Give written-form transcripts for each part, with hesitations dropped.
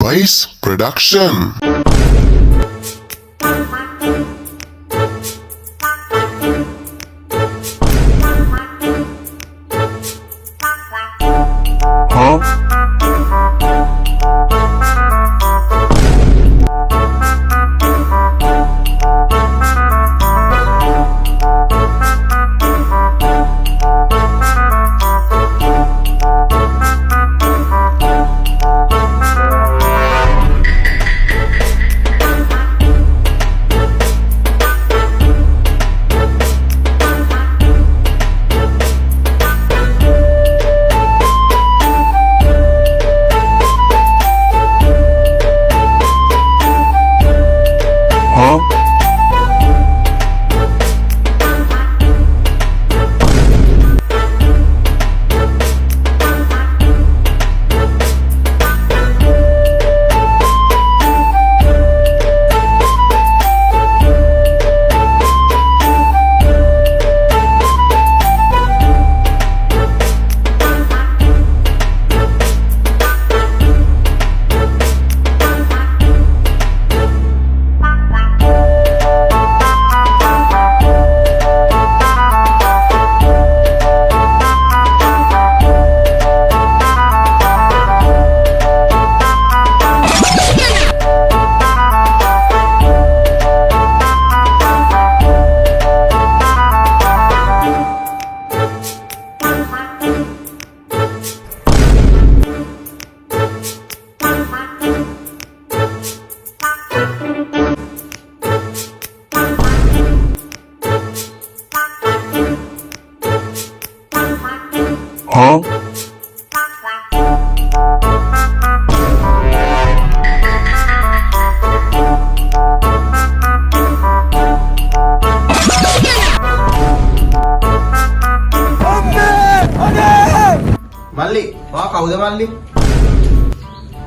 Voice production. Malli, wah kau udah Malli?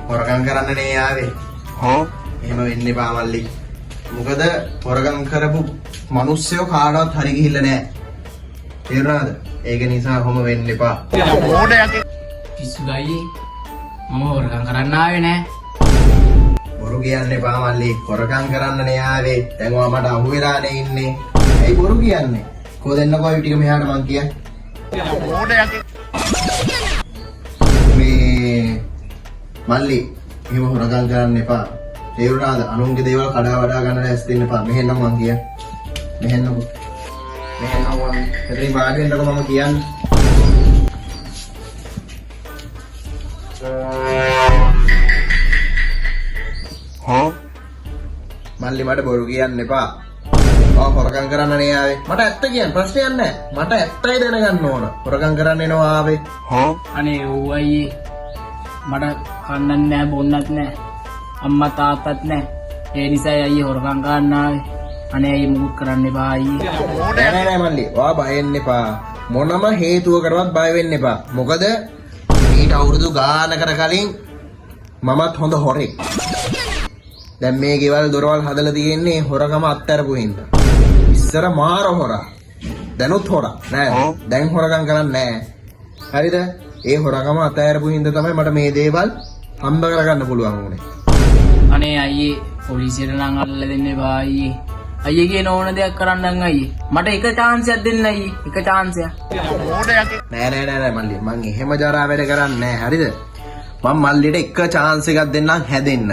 Orang karena nih ya deh. Emang ini Pak Malli. Muka deh orang karabu manusia kado hari gila nih. Tiada, egen isa homo ini Pak. Kisugai, mama orang karena nih. Borugian nih Pak Malli. Orang karena nih ya deh. Tengok apa dah huira nih ini. Borugian nih. Kau dengar kau itu kami ada mangkia. Malli, ini mah orang karan nih Pak. Tiada ada, anung kita jual kada kada kan ada estin nih Pak. Mehen nang mangkia. Mehen nang wang. Terima kasih untuk mangkian. Malli mada borugian nih Pak. Oh, orang karan nih ya. Mata ette kian, pasti ane. Mata ette itu dengan nona. Orang karan nih no ave. Ane uai, mada kanan nih, bonat nih, amma tatat nih. Ini saya ayi orang kanan. Ane ayi mulut keran nih bayi. Ane Malli, wah bayin nih Pak. Monama hetu kerwat bayin nih Pak. Mukade, ini urdu gana kerakaling. Mama thondo hore. Dan megewal dorwal hadal diinni horakama attar buhinda. Isara maro hora. Danut hora. Nah, dan horakan karan nah. Harida, horakama attar buhinda tamai mata me dewal hamba karaganna puluwan උනේ. අනේ අයියේ පොලිසියට නම් අල්ලලා දෙන්නේ bye. අයියගේ නෝන දෙයක් කරන්න නම් අයියේ. මට එක chance එකක් දෙන්න අයියේ. එක chance එකක්. නෑ මල්ලි මං එහෙම ජරා වැඩ කරන්නේ නෑ හරිද? මං මල්ලිට එක chance එකක් දෙන්නම් හැදෙන්න.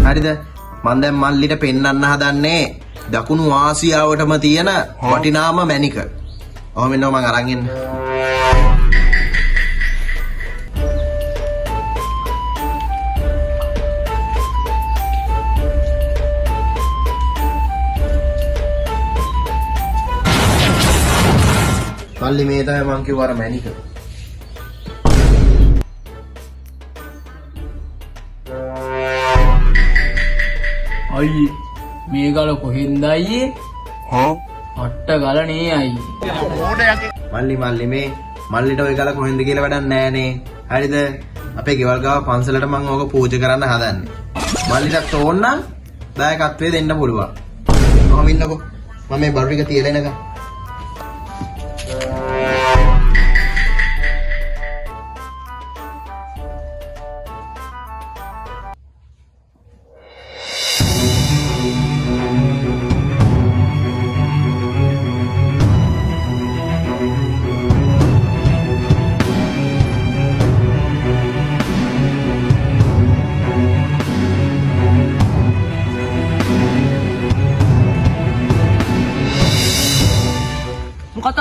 හරිද? මං දැන් මල්ලිට පෙන්වන්න හදන්නේ දකුණු ආසියාවටම තියෙන වටිනාම මැණික. ඔහොම ඉන්නවා මං අරන් එන්න. Malli මේ තමයි මං කිව්ව අර මැණික. අයියේ මේ ගල කොහෙන්ද අයියේ? අට්ට ගල නේ අයියේ. මල්ලි මේ මල්ලිට ওই ගල කොහෙන්ද කියලා වැඩක් නෑනේ. හරිද? අපේ ගෙවල් ගාව පන්සලට මං ඕක පූජා කරන්න හදන්නේ. මල්ලිට ඕන නම් දායකත්වය දෙන්න පුළුවන්. කොහොම ඉන්නකෝ. මම මේ බරු ටික තියලා එනකම්.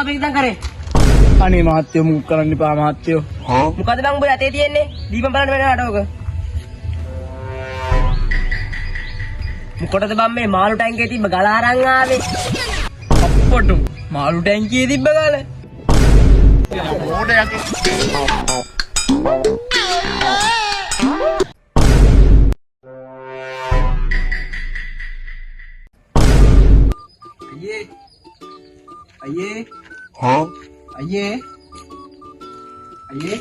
අපි ඉඳන් කරේ. අනේ මහත්තයෝ මුක් කරන්න එපා මහත්තයෝ. Huh? මොකද බං උඹ යතේ තියෙන්නේ? දීපම් බලන්න වෙන නඩෝක. මොකටද බං මේ මාළු ටැංකියේ තිබ්බ ගල අරන් ආවේ? අප්පටු මාළු ටැංකියේ තිබ්බ ගාල. අයියේ Huh? අයියේ අයියේ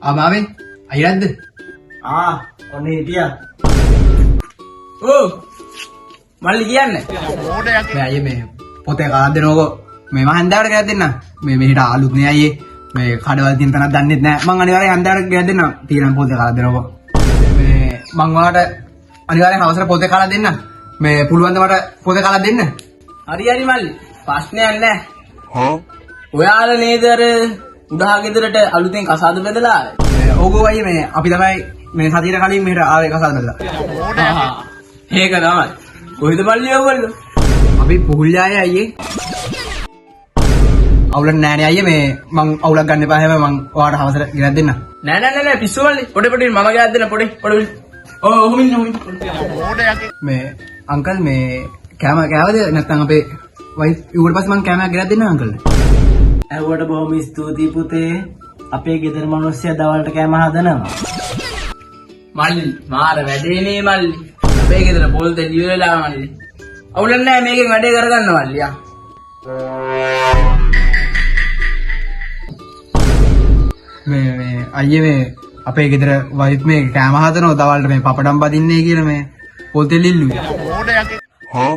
ආමාවේ අයියන්ද ඔන්න හිටියා ඕ මල්ලි කියන්නේ. මේ අයියේ මේ පොතේ කාලා දෙනවකෝ මේ මම හන්දාවට ගෙනත් දෙන්න මේ මෙහෙට ආලුත් නේ අයියේ මේ කඩවල තියෙන තැනක් දන්නෙත් නෑ මං අනිවාර්යෙන් හන්දාවට ගෙනත් දෙන්න තියෙන පොතේ කාලා දෙනවකෝ මේ මං ඔයාලට අනිවාර්යෙන් අවසර පොතේ කාලා දෙන්න මේ පුළුවන් ද මට පොතේ කාලා දෙන්න හරි හරි මල්ලි ප්‍රශ්නයක් නැහැ. Huh? ඔයාලා නේද අර උඩහා ගෙදරට අලුතෙන් කසාද බෙදලා ආවේ? ඕගෝ අයියේ මේ අපි තමයි මේ සතියට කලින් මෙහෙට ආවේ කසාද බෙදලා ඒක තමයි. කොහෙද මල්ලි ඔයගොල්ලෝ? අපි පුහුල්යායේ අයියේ අවුලක් නෑනේ අයියේ මේ මං අවුලක් ගන්න එපා හැම මං ඔයාලට අවසර ගෙනත් දෙන්න නෑ නෑ නෑ පිස්සු මල්ලි. පොඩි පොඩි මම ගියක් දෙන්න පොඩි පොඩි. ඔහොම ඉන්න ඔහොම ඉන්න. මේ අංකල් මේ කෑම කෑවද නැත්නම් අපේ වයිෆ් ඊට පස්සේ මං කෑමක් ගෙනත් දෙන්න අංකල් ඇහුවට බොහොම ස්තුතියි පුතේ. අපේ ගෙදර මිනිස්සයා දවල්ට කෑම හදනවා. මල්ලි මාර වැඩේනේ මල්ලි. අපේ ගෙදර පොල් දෙන්න ඉවරලා මල්ලි. අවුලක් නැහැ මේකෙන් වැඩේ කරගන්න මල්ලි. මේ අයියේ මේ අපේ ගෙදර වයිෆ් මේ කෑම හදනවා දවල්ට මේ පපඩම් බදින්නේ කියලා මේ පොල් තෙල් ඉල්ලුවේ Huh?